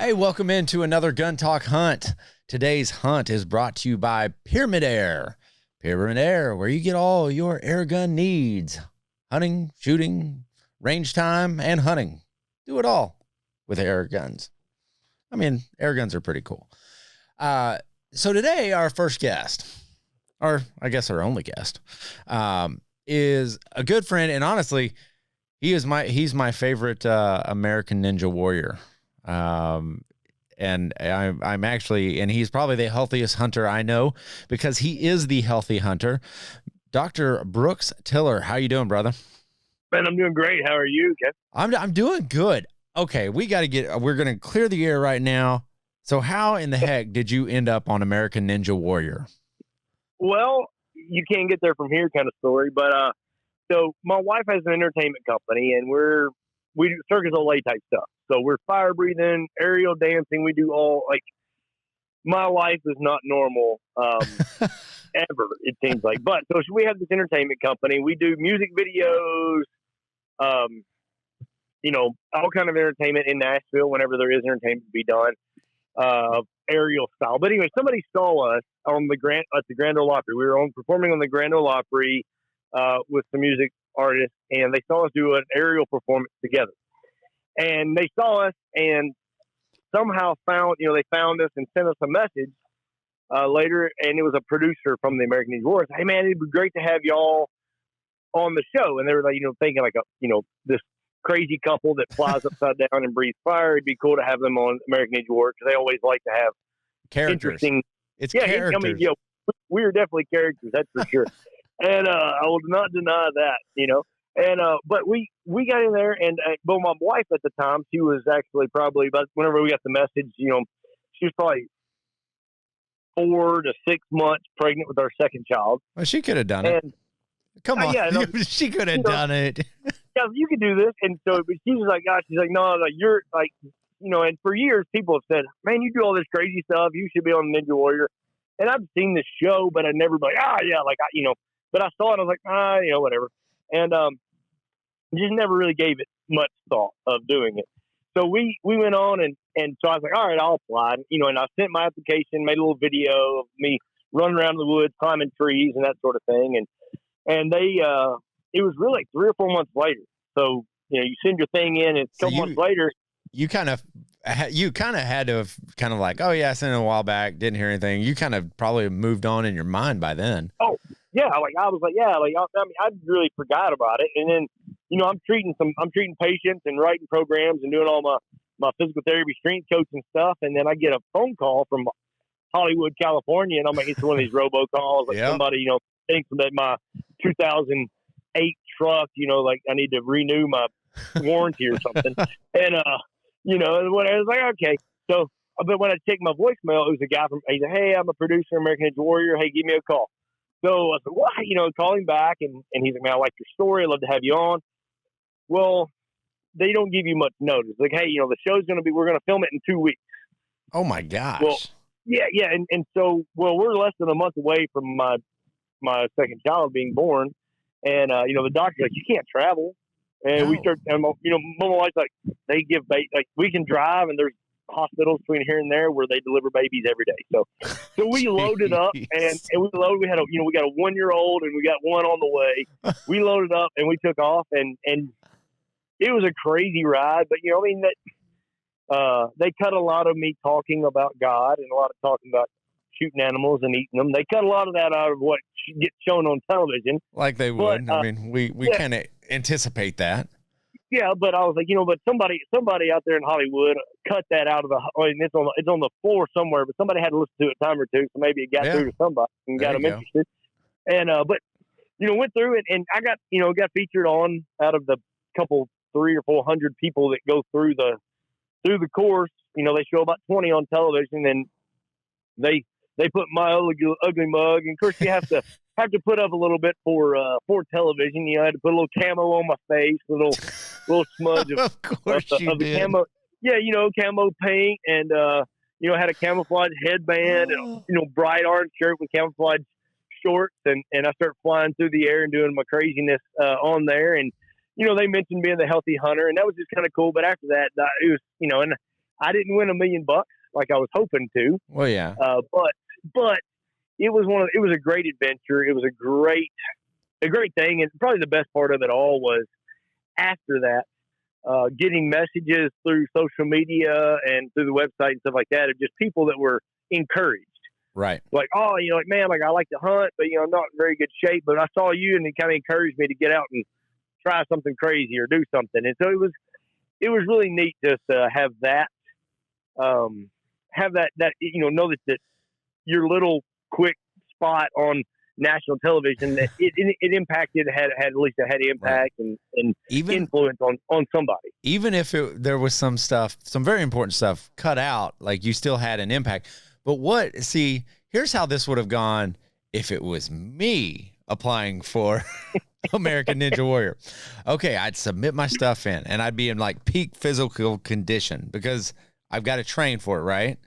Hey, welcome into another Gun Talk Hunt. Today's hunt is brought to you by Pyramyd Air. Pyramyd Air, where you get all your air gun needs. Hunting, shooting, range time, and hunting. Do it all with air guns. I mean, air guns are pretty cool. So today, our first guest, or I guess our only guest, is a good friend. And honestly, he's my favorite American Ninja Warrior. And I'm actually, and he's probably the healthiest hunter I know because he is the healthy hunter. Dr. Brooks Tiller, how you doing, brother? Man, I'm doing great. How are you, Ken? I'm doing good. Okay, we're going to clear the air right now. So how in the heck did you end up on American Ninja Warrior? Well, you can't get there from here kind of story, but so my wife has an entertainment company, and we do Circus of Lay type stuff. So we're fire breathing, aerial dancing. We do all, like, my life is not normal ever, it seems like. But so we have this entertainment company. We do music videos, all kind of entertainment in Nashville whenever there is entertainment to be done, aerial style. But anyway, somebody saw us on at the Grand Ole Opry. We were performing on the Grand Ole Opry with some music artists, and they saw us do an aerial performance together. And they saw us and somehow found us and sent us a message later. And it was a producer from the American Ninja Warrior. Hey man, it'd be great to have y'all on the show. And they were like, thinking like this crazy couple that flies upside down and breathes fire. It'd be cool to have them on American Ninja Warrior because they always like to have characters. Characters. I mean, we are definitely characters, that's for sure. And I will not deny that, And but we got in there, and but my wife at the time, she was actually probably about whenever we got the message, she was probably 4 to 6 months pregnant with our second child. Well, she could have done it. Come on, she could have done it. Yeah, you could do this. And so she was like, "Gosh," she's like, "No, like you're like, And for years, people have said, "Man, you do all this crazy stuff. You should be on Ninja Warrior." And I've seen this show, but I never like, But I saw it, I was like, whatever. And just never really gave it much thought of doing it. So we went on, and so I was like, all right, I'll apply. And I sent my application, made a little video of me running around the woods, climbing trees and that sort of thing. And they, it was really like 3 or 4 months later. So, you send your thing in, and a couple months later. You kind of had to have kind of like, oh yeah, I sent it a while back, didn't hear anything. You kind of probably moved on in your mind by then. Oh yeah. I was like, yeah, I really forgot about it. And then, I'm treating patients and writing programs and doing all my physical therapy, strength coaching stuff. And then I get a phone call from Hollywood, California, and I'm like, it's one of these robocalls. Like somebody, thinks that my 2008 truck, like I need to renew my warranty or something. And, when I was like, okay. So, but when I checked my voicemail, it was a guy he said, hey, I'm a producer, American Ninja Warrior. Hey, give me a call. So I said, what? Call him back. And he's like, man, I like your story. I'd love to have you on. Well, they don't give you much notice. Like, hey, the show's we're going to film it in 2 weeks. Oh my gosh. Well, yeah. And so, we're less than a month away from my second child being born. And, the doctor's like, you can't travel. And we start, and my wife's like, they give, we can drive, and there's hospitals between here and there where they deliver babies every day. So we loaded up and we had we got a 1-year-old and we got one on the way. We loaded up and we took off, and it was a crazy ride, but they cut a lot of me talking about God and a lot of talking about shooting animals and eating them. They cut a lot of that out of what gets shown on television. Like they would. But, we kind of anticipate that. Yeah, but I was like, but somebody out there in Hollywood cut that out of it's on the floor somewhere, but somebody had to listen to it a time or two, so maybe it got through to somebody and got them interested. And but went through it, and I got featured on out of the couple 300 or 400 people that go through the course. They show about 20 on television, and they put my ugly mug, and of course you have to put up a little bit for television. I had to put a little camo on my face, a little smudge of the camo. Yeah, camo paint, and had a camouflage headband and bright orange shirt with camouflage shorts, and I started flying through the air and doing my craziness on there, and they mentioned being the healthy hunter, and that was just kind of cool. But after that, it was and I didn't win $1 million like I was hoping to. Well, yeah. But it was a great adventure. It was a great thing. And probably the best part of it all was after that, getting messages through social media and through the website and stuff like that of just people that were encouraged. Right. Like, oh, like, man, like I like to hunt, but I'm not in very good shape, but I saw you and it kind of encouraged me to get out and try something crazy or do something. And so it was really neat just to have that, know that your little quick spot on national television, that it impacted, had at least it had impact right. and even influence on somebody. Even if there was some very important stuff cut out, like you still had an impact. But here's how this would have gone if it was me applying for American Ninja Warrior. Okay, I'd submit my stuff in and I'd be in like peak physical condition because I've got to train for it, right?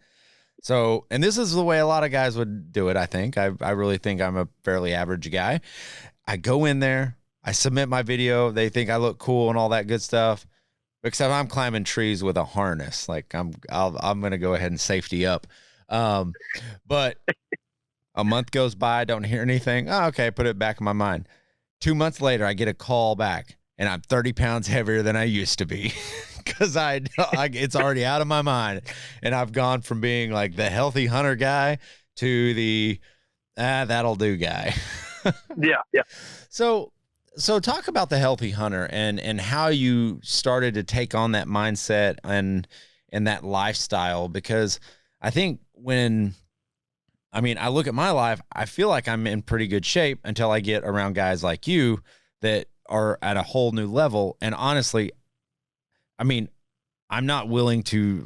So, and this is the way a lot of guys would do it, I think. I really think I'm a fairly average guy. I go in there, I submit my video, they think I look cool and all that good stuff, except I'm climbing trees with a harness. Like I'm going to go ahead and safety up. But a month goes by, I don't hear anything. Oh, okay, put it back in my mind. 2 months later, I get a call back, and I'm 30 pounds heavier than I used to be because it's already out of my mind. And I've gone from being like the healthy hunter guy to the that'll do guy. Yeah. So talk about the healthy hunter and how you started to take on that mindset and that lifestyle, because I think I look at my life, I feel like I'm in pretty good shape until I get around guys like you that are at a whole new level. And honestly, I'm not willing to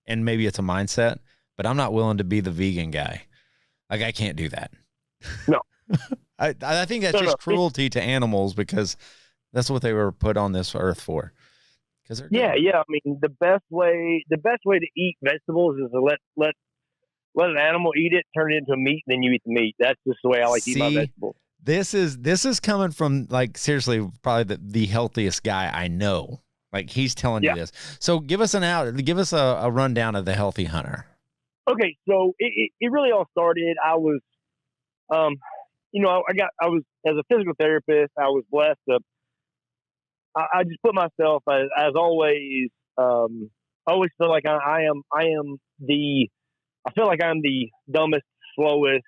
and maybe it's a mindset, but I'm not willing to be the vegan guy. Like I can't do that. No. I think that's just cruelty to animals because that's what they were put on this earth for. Yeah. I mean, the best way to eat vegetables is to let an animal eat it, turn it into a meat, and then you eat the meat. That's just the way I like to eat my vegetables. This is coming from seriously probably the healthiest guy I know. Like he's telling you this. So give us a rundown of the healthy hunter. Okay, so it really all started. I was, I was as a physical therapist. I was blessed to. I just put myself as always. I always feel like I am the. I feel like I'm the dumbest, slowest,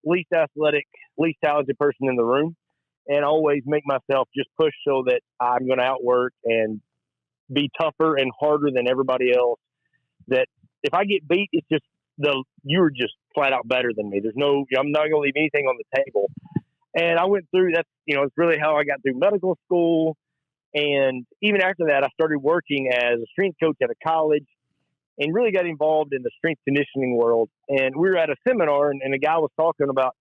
least athletic, least talented person in the room, and I always make myself just push so that I'm going to outwork and be tougher and harder than everybody else. That if I get beat, it's just you're just flat out better than me. I'm not going to leave anything on the table. And I went through that. It's really how I got through medical school, and even after that, I started working as a strength coach at a college. And really got involved in the strength conditioning world. And we were at a seminar, and a guy was talking about,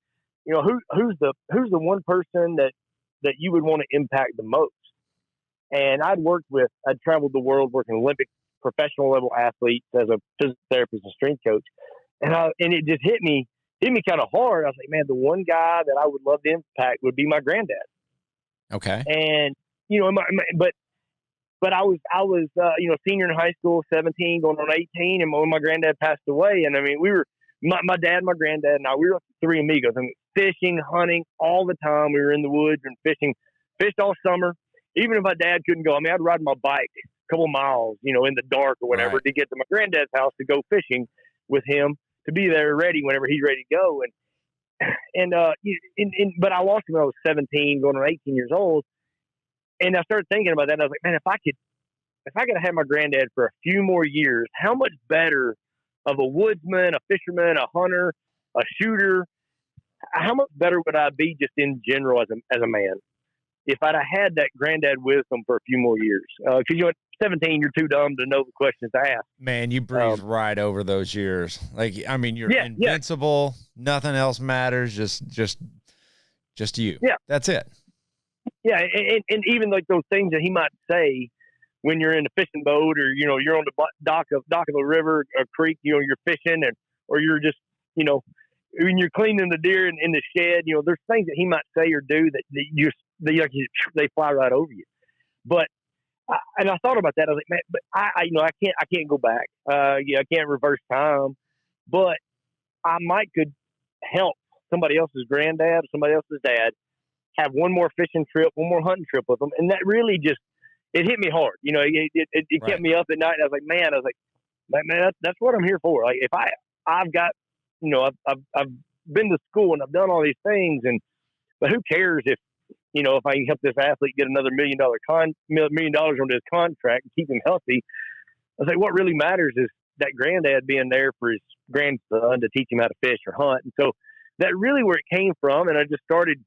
who's the one person that you would want to impact the most. And I'd traveled the world working Olympic professional level athletes as a physical therapist and strength coach. And it just hit me kind of hard. I was like, man, the one guy that I would love to impact would be my granddad. Okay. And but I was senior in high school, 17, going on 18, and when my granddad passed away, and we were my dad, my granddad, and we were three amigos. Fishing, hunting all the time. We were in the woods and fished all summer. Even if my dad couldn't go, I'd ride my bike a couple miles, in the dark or whatever, to get to my granddad's house to go fishing with him, to be there ready whenever he's ready to go. But I lost him when I was 17, going on 18 years old. And I started thinking about that. And I was like, man, if I could have my granddad for a few more years, how much better of a woodsman, a fisherman, a hunter, a shooter, how much better would I be just in general as a man if I'd have had that granddad wisdom for a few more years? Because at 17, you're too dumb to know the questions to ask. Man, you breezed right over those years. You're invincible. Yeah. Nothing else matters. Just you. Yeah, that's it. Yeah, and even like those things that he might say when you're in a fishing boat, or you're on the dock of the river or creek, you're fishing, or you're just when you're cleaning the deer in the shed, there's things that he might say or do that they fly right over you. But and I thought about that. I was like, man, but I can't go back. I can't reverse time, but I might could help somebody else's granddad or somebody else's dad have one more fishing trip, one more hunting trip with them. And that really just, it hit me hard. It kept me up at night. And I was like, man, that's what I'm here for. Like if I've got, I've been to school and I've done all these things but who cares if I can help this athlete get another $1 million on his contract and keep him healthy. I was like, what really matters is that granddad being there for his grandson to teach him how to fish or hunt. And so that really where it came from. And I just started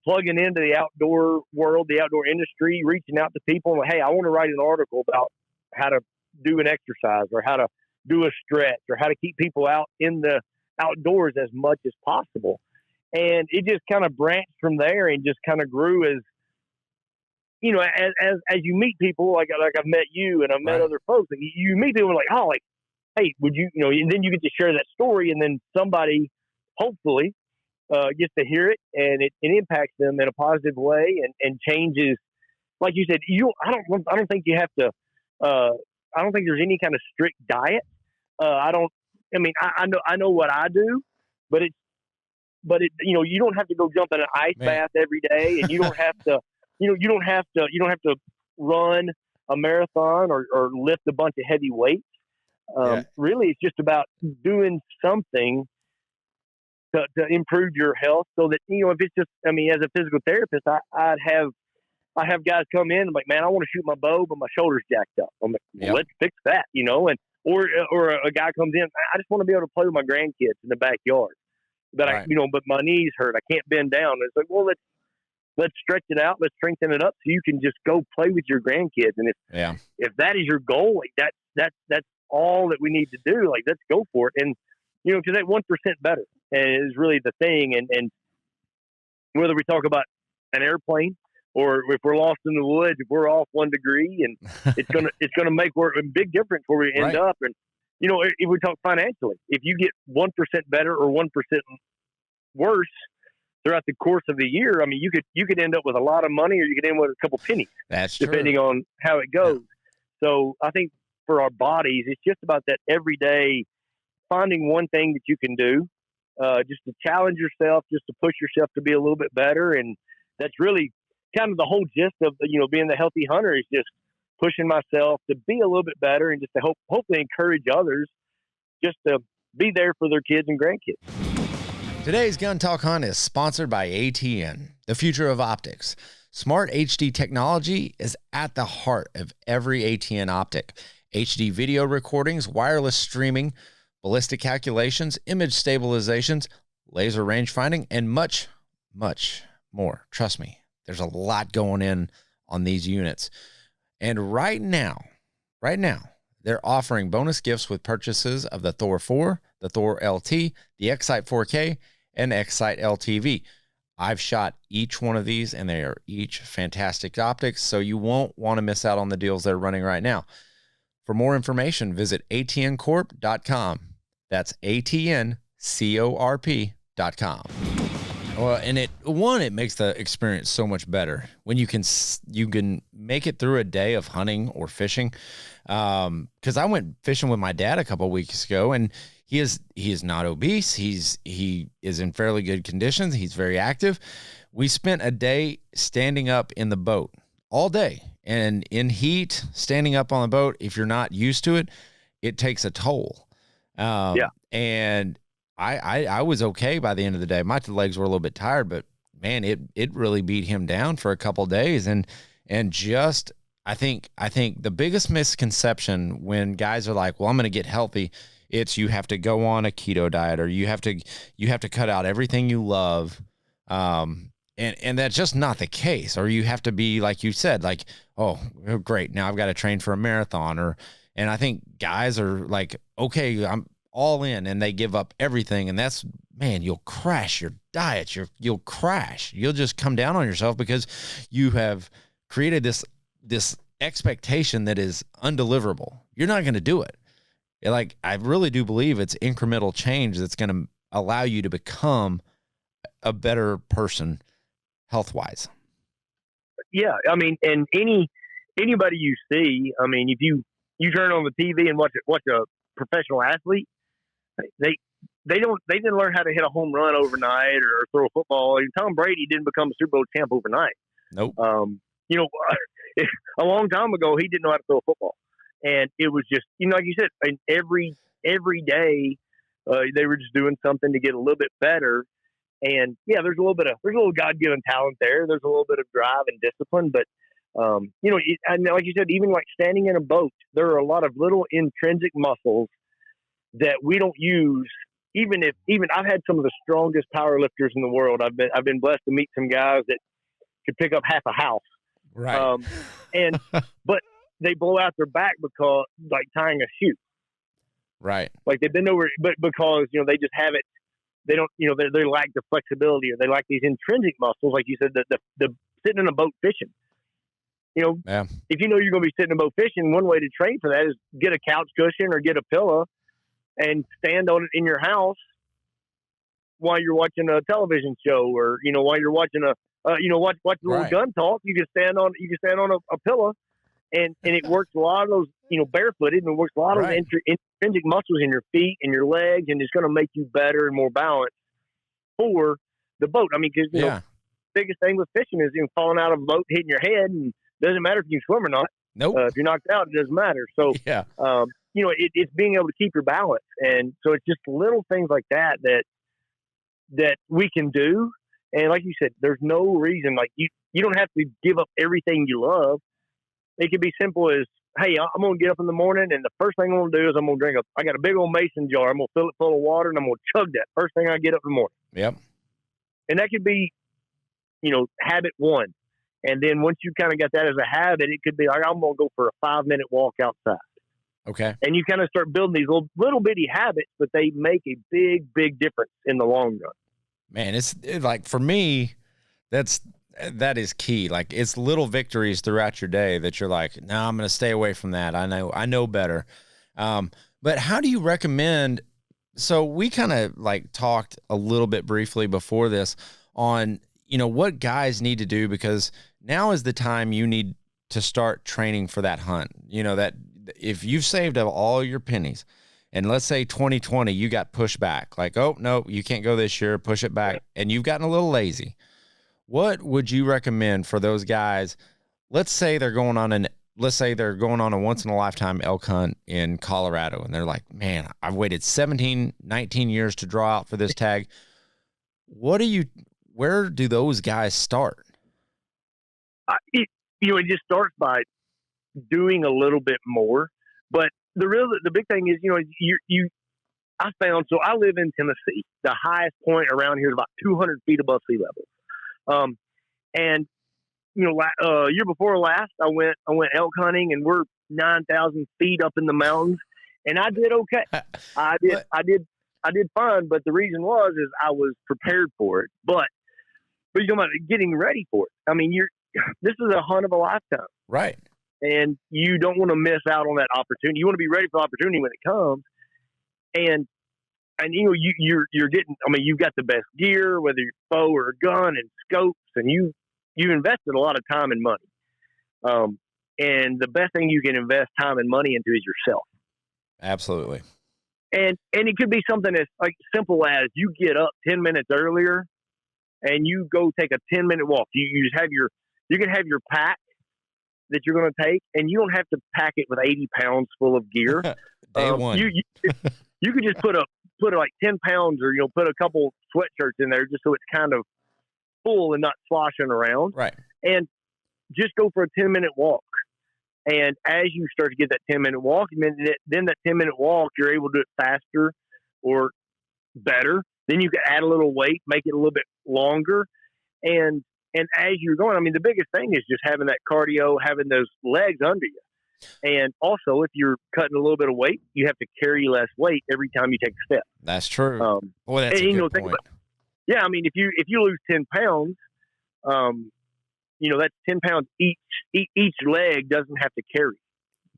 plugging into the outdoor world, the outdoor industry, reaching out to people and like, hey, I want to write an article about how to do an exercise or how to do a stretch or how to keep people out in the outdoors as much as possible. And it just kind of branched from there and just kind of grew as you meet people, like I've met you and I've met other folks, like you meet people like, oh, like, hey, would you, and then you get to share that story and then somebody hopefully gets to hear it and it impacts them in a positive way and changes. Like you said, I don't think you have to, I don't think there's any kind of strict diet. I know what I do, but you don't have to go jump in an ice bath every day, and you don't have to, you don't have to run a marathon or lift a bunch of heavy weights. Really, it's just about doing something to improve your health, so that if it's just, as a physical therapist, I have guys come in and like, man, I want to shoot my bow, but my shoulder's jacked up. I'm like, well, let's fix that, or a guy comes in, I just want to be able to play with my grandkids in the backyard. But but my knees hurt. I can't bend down. And it's like, well, let's stretch it out. Let's strengthen it up so you can just go play with your grandkids. And if that is your goal, like that's all that we need to do. Like, let's go for it. And, because that 1% better is really the thing. And whether we talk about an airplane or if we're lost in the woods, if we're off 1 degree, and it's going to make a big difference where we end up. And, if we talk financially, if you get 1% better or 1% worse throughout the course of the year, you could end up with a lot of money, or you could end with a couple pennies. That's true, depending on how it goes. Yeah. So I think for our bodies, it's just about that every day, finding one thing that you can do, just to challenge yourself, just to push yourself to be a little bit better. And that's really kind of the whole gist of, being the healthy hunter, is just pushing myself to be a little bit better and just to hopefully encourage others just to be there for their kids and grandkids. Today's Gun Talk Hunt is sponsored by ATN, the future of optics. Smart HD technology is at the heart of every ATN optic. HD video recordings, wireless streaming, ballistic calculations, image stabilizations, laser range finding, and much, much more. Trust me, there's a lot going on these units. And right now, they're offering bonus gifts with purchases of the Thor 4, the Thor LT, the X-Sight 4K, and X-Sight LTV. I've shot each one of these, and they are each fantastic optics, so you won't want to miss out on the deals they're running right now. For more information, visit atncorp.com. That's atncorp.com. Well, and it makes the experience so much better when you can make it through a day of hunting or fishing. Because I went fishing with my dad a couple of weeks ago, and he is not obese. He is in fairly good conditions. He's very active. We spent a day standing up in the boat all day, and in heat, standing up on the boat, if you're not used to it, it takes a toll. And I was okay by the end of the day. My legs were a little bit tired, but man, it really beat him down for a couple of days. And just, I think the biggest misconception when guys are like, well, I'm going to get healthy, it's you have to go on a keto diet, or you have to cut out everything you love. And that's just not the case. Or you have to be, like you said, like, oh, great, now I've got to train for a marathon. And I think guys are like, okay, I'm all in, and they give up everything. And that's, man, you'll crash your diet. You'll crash. You'll just come down on yourself because you have created this expectation that is undeliverable. You're not going to do it. Like, I really do believe it's incremental change that's going to allow you to become a better person health-wise. Yeah. I mean, and any anybody you see, I mean, if you turn on the TV and watch a professional athlete, they didn't learn how to hit a home run overnight or throw a football. Tom Brady didn't become a Super Bowl champ overnight. Nope. You know, a long time ago, he didn't know how to throw a football, and it was just, you know, like you said, and every day they were just doing something to get a little bit better. And yeah, there's a little God-given talent there. There's a little bit of drive and discipline, but you know, and like you said, even like standing in a boat, there are a lot of little intrinsic muscles that we don't use. Even I've had some of the strongest power lifters in the world. I've been blessed to meet some guys that could pick up half a house. Right. But they blow out their back because like tying a shoe. Right. Like they bend over, but because, you know, they just have it. They don't, you know, they lack the flexibility, or they lack these intrinsic muscles. Like you said, the sitting in a boat fishing. You know, yeah. If you know you're going to be sitting in a boat fishing, one way to train for that is get a couch cushion or get a pillow and stand on it in your house while you're watching a television show, or, you know, while you're watching watch a little gun talk. You can stand on a pillow, and it works a lot of those, you know, barefooted, and it works a lot of those intrinsic muscles in your feet and your legs, and it's going to make you better and more balanced for the boat. I mean, because you know, the biggest thing with fishing is, you know, falling out of a boat, hitting your head, and it doesn't matter if you can swim or not. Nope. If you're knocked out, it doesn't matter. So, you know, it's being able to keep your balance, and so it's just little things like that we can do. And like you said, there's no reason, like you don't have to give up everything you love. It could be simple as, hey, I'm going to get up in the morning, and the first thing I'm going to do is I'm going to drink I got a big old mason jar. I'm going to fill it full of water, and I'm going to chug that first thing I get up in the morning. Yep. And that could be, you know, habit one. And then once you kind of got that as a habit, it could be like, I'm going to go for a 5-minute walk outside. Okay. And you kind of start building these little bitty habits, but they make a big, big difference in the long run. Man, it's like, for me, that is key. Like, it's little victories throughout your day that you're like, no, I'm going to stay away from that. I know better. But how do you recommend? So we kind of like talked a little bit briefly before this on, you know, what guys need to do, because now is the time you need to start training for that hunt. You know, that if you've saved up all your pennies, and let's say 2020, you got pushed back, like, oh, no, you can't go this year, push it back, and you've gotten a little lazy. What would you recommend for those guys? Let's say they're going on a once-in-a-lifetime elk hunt in Colorado, and they're like, man, I've waited 17, 19 years to draw out for this tag. Where do those guys start? It just starts by doing a little bit more, but the big thing is, you know, I found, so I live in Tennessee. The highest point around here is about 200 feet above sea level. And you know, year before last, I went elk hunting, and we're 9,000 feet up in the mountains, and I did okay. I did fine, but the reason is I was prepared for it. But you're talking about getting ready for it. I mean, this is a hunt of a lifetime, right? And you don't want to miss out on that opportunity. You want to be ready for the opportunity when it comes. And you know, you're getting, I mean, you've got the best gear, whether you're bow or a gun and scopes, and you've invested a lot of time and money. And the best thing you can invest time and money into is yourself. Absolutely. And it could be something as like simple as you get up 10 minutes earlier and you go take a 10-minute walk. You just have you can have your pack that you're going to take, and you don't have to pack it with 80 pounds full of gear. Day one. You could just put like 10 pounds, or, you know, put a couple sweatshirts in there just so it's kind of full and not sloshing around. Right. And just go for a 10-minute walk. And as you start to get that 10-minute walk, then that 10-minute walk, you're able to do it faster or better. Then you can add a little weight, make it a little bit longer. And as you're going, I mean, the biggest thing is just having that cardio, having those legs under you. And also, if you're cutting a little bit of weight, you have to carry less weight every time you take a step. That's true. Boy, that's a good point. Yeah, I mean, if you lose 10 pounds, you know, that's 10 pounds each leg doesn't have to carry.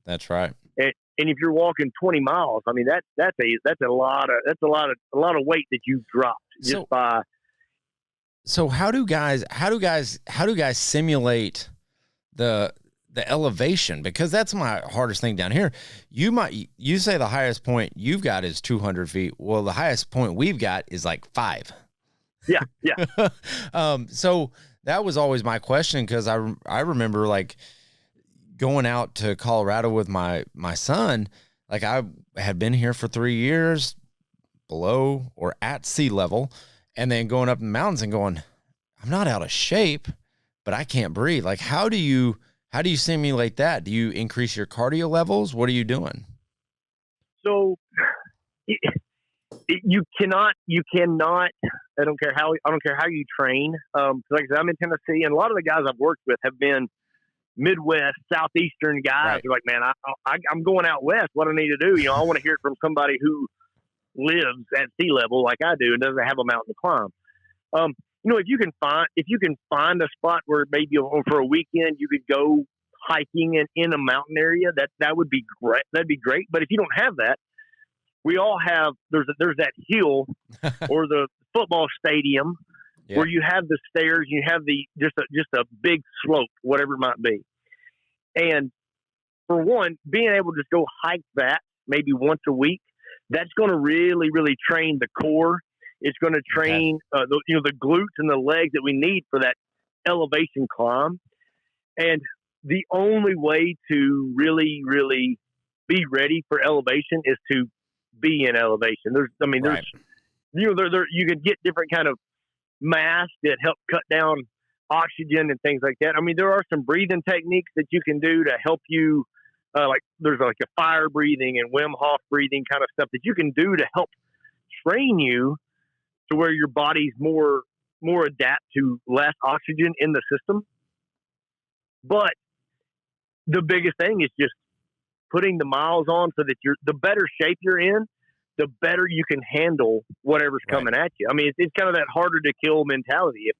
That's right. And if you're walking 20 miles, I mean, that's a lot of weight that you dropped just by. So how do guys simulate the the elevation, because that's my hardest thing down here. You say the highest point you've got is 200 feet. Well, the highest point we've got is like 5. Yeah. So that was always my question, because I remember like going out to Colorado with my son. Like, I had been here for 3 years below or at sea level, and then going up in the mountains and going, I'm not out of shape, but I can't breathe. Like, how do you simulate that? Do you increase your cardio levels? What are you doing? So you cannot, I don't care how you train. Like I said, I'm in Tennessee, and a lot of the guys I've worked with have been Midwest, Southeastern guys. Right. They're like, man, I'm going out West. What do I need to do? I want to hear it from somebody who lives at sea level like I do and doesn't have a mountain to climb. If you can find a spot where maybe for a weekend you could go hiking in a mountain area, that would be great. That'd be great. But if you don't have that, we all have, there's that hill or the football stadium where you have the stairs, you have just a big slope, whatever it might be. And for one, being able to just go hike that maybe once a week, that's going to really, really train the core. It's going to train the glutes and the legs that we need for that elevation climb. And the only way to really, really be ready for elevation is to be in elevation. You can get different kind of masks that help cut down oxygen and things like that. I mean, there are some breathing techniques that you can do to help you. Like there's like a fire breathing and Wim Hof breathing kind of stuff that you can do to help train you to where your body's more adapt to less oxygen in the system. But the biggest thing is just putting the miles on so that the better shape you're in, the better you can handle whatever's coming at you. I mean, it's kind of that harder to kill mentality.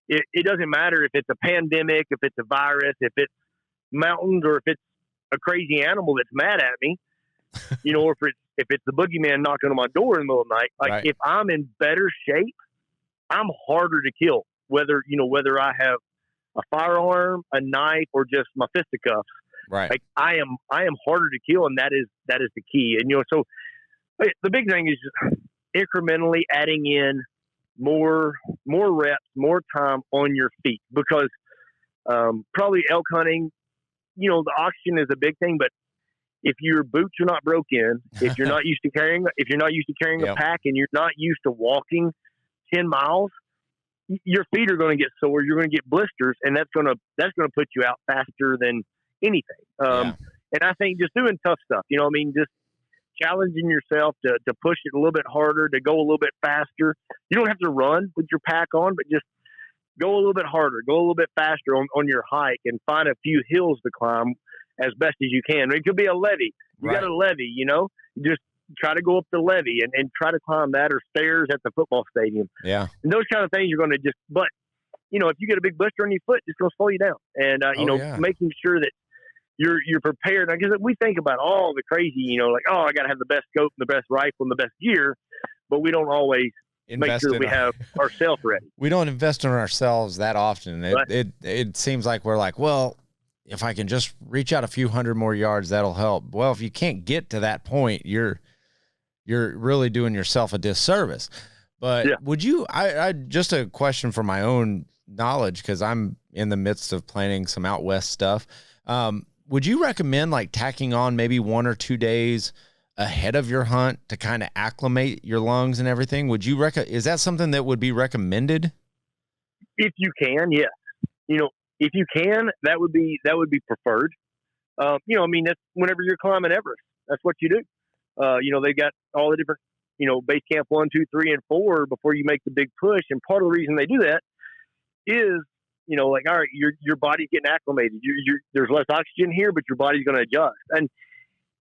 It doesn't matter if it's a pandemic, if it's a virus, if it's mountains, or if it's a crazy animal that's mad at me, or if it's the boogeyman knocking on my door in the middle of the night. Like if I'm in better shape, I'm harder to kill. Whether I have a firearm, a knife, or just my fisticuffs. Right. Like I am harder to kill, and that is the key. And so the big thing is just incrementally adding in more reps, more time on your feet, because probably elk hunting, the oxygen is a big thing, but if your boots are not broke in, if you're not used to carrying a pack, and you're not used to walking 10 miles, your feet are going to get sore. You're going to get blisters, and that's going to put you out faster than anything. And I think just doing tough stuff, just challenging yourself to push it a little bit harder, to go a little bit faster. You don't have to run with your pack on, but just go a little bit harder, go a little bit faster on your hike, and find a few hills to climb as best as you can. It could be a levee. You got a levee, you just try to go up the levee and try to climb that, or stairs at the football stadium. Yeah. And those kind of things you're going to but if you get a big blister on your foot, it's going to slow you down. And, making sure that you're prepared. I guess we think about all the crazy, like, oh, I got to have the best scope and the best rifle and the best gear, but we don't always make sure that we have ourselves ready. We don't invest in ourselves that often. It seems like we're like, well, if I can just reach out a few hundred more yards, that'll help. Well, if you can't get to that point, you're really doing yourself a disservice. But would you, I just a question for my own knowledge, because I'm in the midst of planning some out west stuff. Would you recommend like tacking on maybe 1 or 2 days ahead of your hunt to kind of acclimate your lungs and everything? Would you is that something that would be recommended? If you can, yes. If you can, that would be preferred. That's whenever you're climbing Everest, that's what you do. They got all the different, base camp 1, 2, 3, and 4 before you make the big push. And part of the reason they do that is, all right, your body's getting acclimated. There's less oxygen here, but your body's going to adjust. And,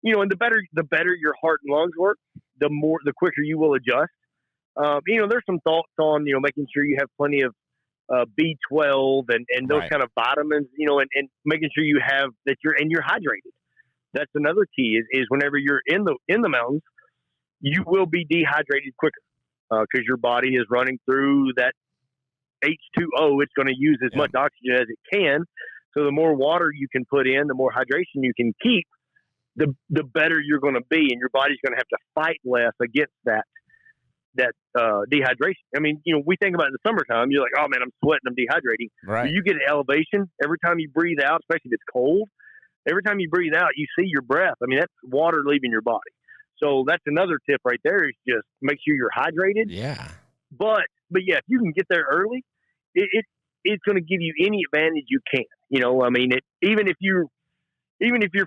and the better your heart and lungs work, the quicker you will adjust. There's some thoughts on, making sure you have plenty of B12 and those kind of vitamins, and making sure you have that you're hydrated. That's another key is whenever you're in the mountains, you will be dehydrated quicker because your body is running through that H2O. It's going to use as much oxygen as it can. So the more water you can put in, the more hydration you can keep, the better you're going to be, and your body's going to have to fight less against that dehydration. I mean, we think about it in the summertime, you're like, oh man, I'm sweating, I'm dehydrating. Right. But you get an elevation every time you breathe out, especially if it's cold. Every time you breathe out, you see your breath. I mean, that's water leaving your body. So that's another tip right there, is just make sure you're hydrated. Yeah. But yeah, if you can get there early, it's going to give you any advantage you can. I mean, even if you're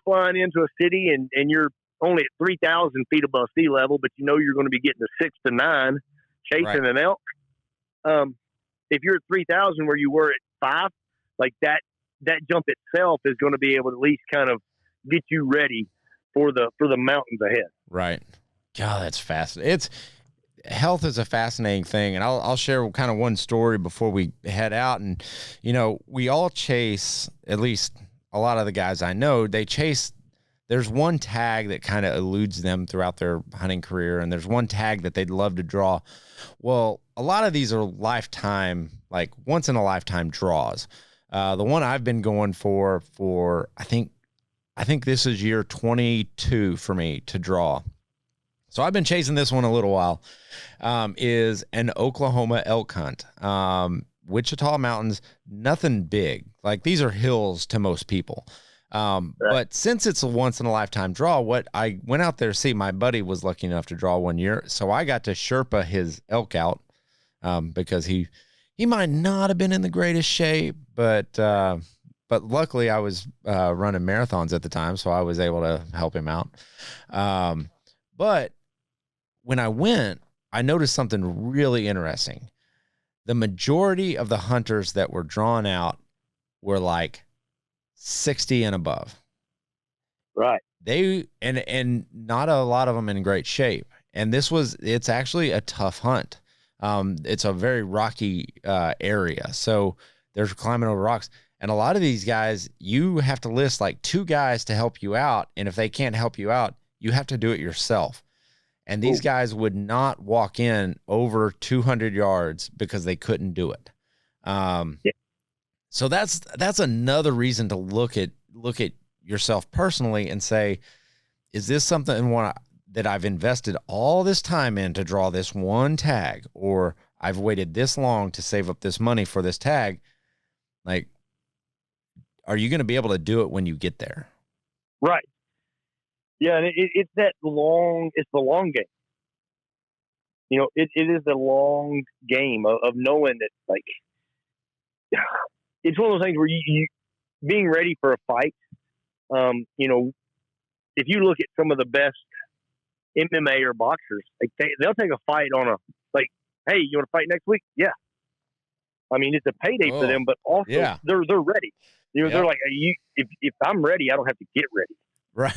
flying into a city and you're only at 3,000 feet above sea level, but you're going to be getting to 6 to 9 chasing an elk. If you're at 3,000 where you were at 5, like that jump itself is going to be able to at least kind of get you ready for the mountains ahead. Right. God, that's fascinating. Health is a fascinating thing. And I'll share kind of one story before we head out. And, we all chase, at least a lot of the guys I know, they chase. There's one tag that kind of eludes them throughout their hunting career, and there's one tag that they'd love to draw. Well, a lot of these are lifetime, like once in a lifetime draws. The one I've been going for I think this is year 22 for me to draw. So I've been chasing this one a little while. Is an Oklahoma elk hunt. Wichita Mountains, nothing big. Like these are hills to most people. But since it's a once in a lifetime draw, what I went out there to see, my buddy was lucky enough to draw one year. So I got to Sherpa his elk out, because he might not have been in the greatest shape, but luckily I was, running marathons at the time. So I was able to help him out. But when I went, I noticed something really interesting. The majority of the hunters that were drawn out were like 60 and above. Right. And not a lot of them in great shape. And it's actually a tough hunt. It's a very rocky area. So there's climbing over rocks. And a lot of these guys, you have to list like 2 guys to help you out. And if they can't help you out, you have to do it yourself. And these guys would not walk in over 200 yards because they couldn't do it. So that's another reason to look at yourself personally and say, is this something that I've invested all this time in to draw this one tag, or I've waited this long to save up this money for this tag? Like, are you going to be able to do it when you get there? Right. Yeah. And it's the long game. It is the long game of knowing that, like, it's one of those things where you being ready for a fight. If you look at some of the best MMA or boxers, like they'll take a fight on hey, you want to fight next week? Yeah. I mean, it's a payday for them, but also they're ready. They're like, if I'm ready, I don't have to get ready. Right.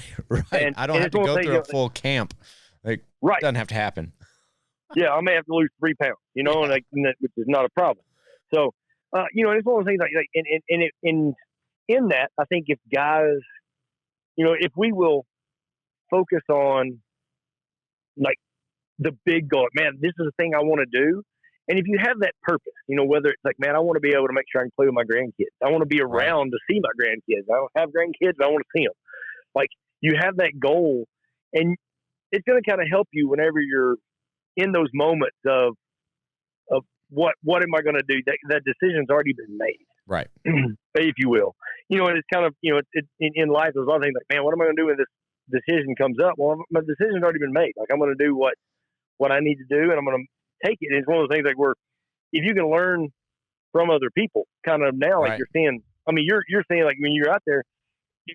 And I don't have to go through a full camp. Like, it doesn't have to happen. Yeah, I may have to lose 3 pounds, which is not a problem. So, it's one of those things in that, I think if guys, if we will focus on like the big goal, man, this is the thing I want to do. And if you have that purpose, whether it's like, man, I want to be able to make sure I can play with my grandkids. I want to be around to see my grandkids. I don't have grandkids, but I want to see them. Like, you have that goal, and it's going to kind of help you whenever you're in those moments of what am I going to do? That decision's already been made. Right. If you will. And it's kind of, in life, there's a lot of things like, man, what am I going to do when this decision comes up? Well, my decision's already been made. Like, I'm going to do what I need to do, and I'm going to take it. And it's one of those things like where if you can learn from other people, kind of now, like you're seeing, I mean, you're saying like when you're out there,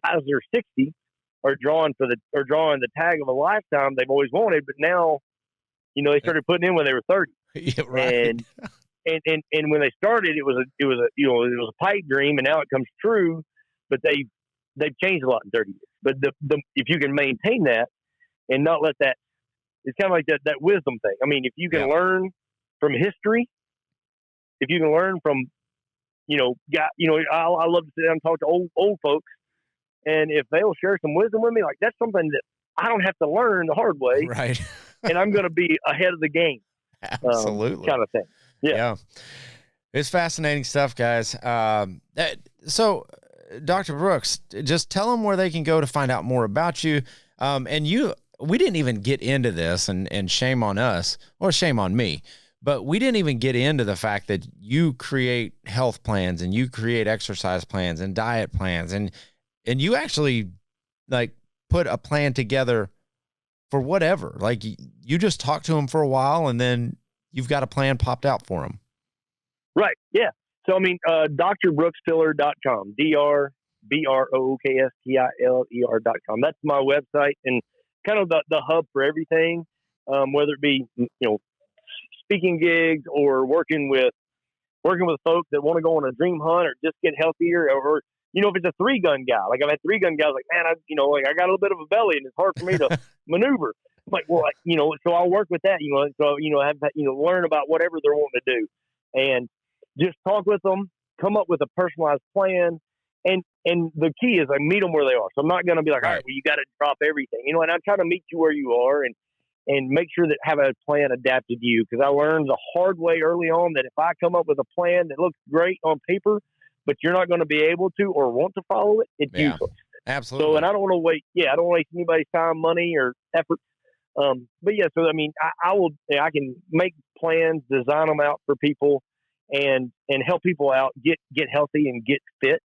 guys that are 60 are drawing the tag of a lifetime they've always wanted, but now, they started putting in when they were 30. Yeah, right. And when they started, it was a pipe dream, and now it comes true. But they've changed a lot in 30 years. But if you can maintain that and not let that, it's kind of like that wisdom thing. I mean, if you can learn from history, if you can learn from, I love to sit down and talk to old folks, and if they'll share some wisdom with me, like that's something that I don't have to learn the hard way, right? And I'm going to be ahead of the game. Absolutely. Kind of thing. Yeah. It's fascinating stuff, guys. So Dr. Brooks, just tell them where they can go to find out more about you. We didn't even get into this, and shame on us, or shame on me, but we didn't even get into the fact that you create health plans and you create exercise plans and diet plans, and you actually like put a plan together for whatever. Like you just talk to them for a while and then you've got a plan popped out for them. Right. Yeah. So, I mean, drbrookstiller.com, DRBROOKSTILER.com. That's my website and kind of the hub for everything, whether it be, speaking gigs or working with folks that want to go on a dream hunt or just get healthier, or if it's a 3-gun guy, like I've had 3-gun guys like, man, I got a little bit of a belly and it's hard for me to maneuver. I'm like, well, so I'll work with that, learn about whatever they're wanting to do and just talk with them, come up with a personalized plan. And the key is I meet them where they are. So I'm not going to be like, all right, well, you got to drop everything, and I'm trying to meet you where you are and make sure that have a plan adapted to you. Because I learned the hard way early on that if I come up with a plan that looks great on paper, but you're not going to be able to or want to follow it, it's useless. Absolutely. So, and I don't want to wait. Yeah, I don't waste anybody's time, money, or effort. But yeah, so I mean, I can make plans, design them out for people, and help people out get healthy and get fit.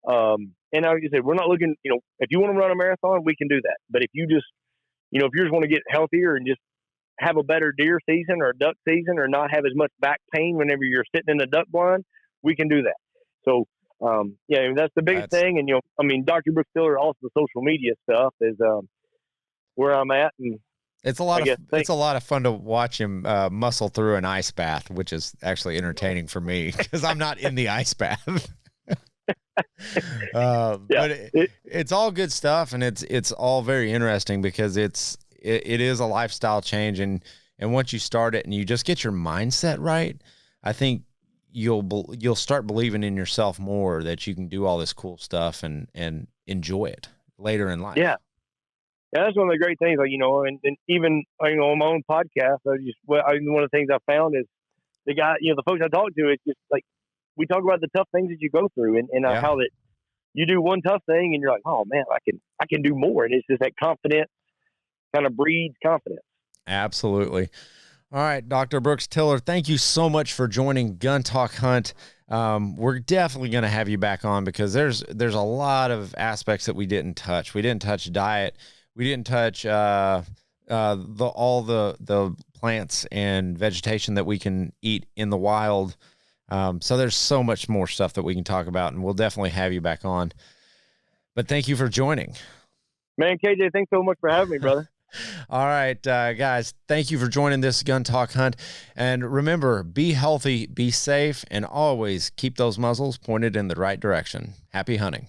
And like I said, we're not looking. If you want to run a marathon, we can do that. But if you just if you just want to get healthier and just have a better deer season or duck season or not have as much back pain whenever you're sitting in the duck blind, we can do that. So, that's the biggest thing. And, Dr. Brooks Tiller, also the social media stuff is where I'm at. And it's a lot of fun to watch him muscle through an ice bath, which is actually entertaining for me because I'm not in the ice bath. But it's all good stuff, and it's all very interesting because it is a lifestyle change, and once you start it and you just get your mindset right, I think you'll start believing in yourself more that you can do all this cool stuff and enjoy it later in life. Yeah, that's one of the great things, and even on my own podcast, one of the things I found is the guy, the folks I talk to, it's just like we talk about the tough things that you go through and how that you do one tough thing and you're like, oh man, I can do more. And it's just that confidence kind of breeds confidence. Absolutely. All right, Dr. Brooks Tiller, thank you so much for joining Gun Talk Hunt. We're definitely going to have you back on because there's a lot of aspects that we didn't touch. We didn't touch diet. We didn't touch all the plants and vegetation that we can eat in the wild. So there's so much more stuff that we can talk about, and we'll definitely have you back on. But thank you for joining. Man, KJ, thanks so much for having me, brother. All right, guys, thank you for joining this Gun Talk Hunt. And remember, be healthy, be safe, and always keep those muzzles pointed in the right direction. Happy hunting.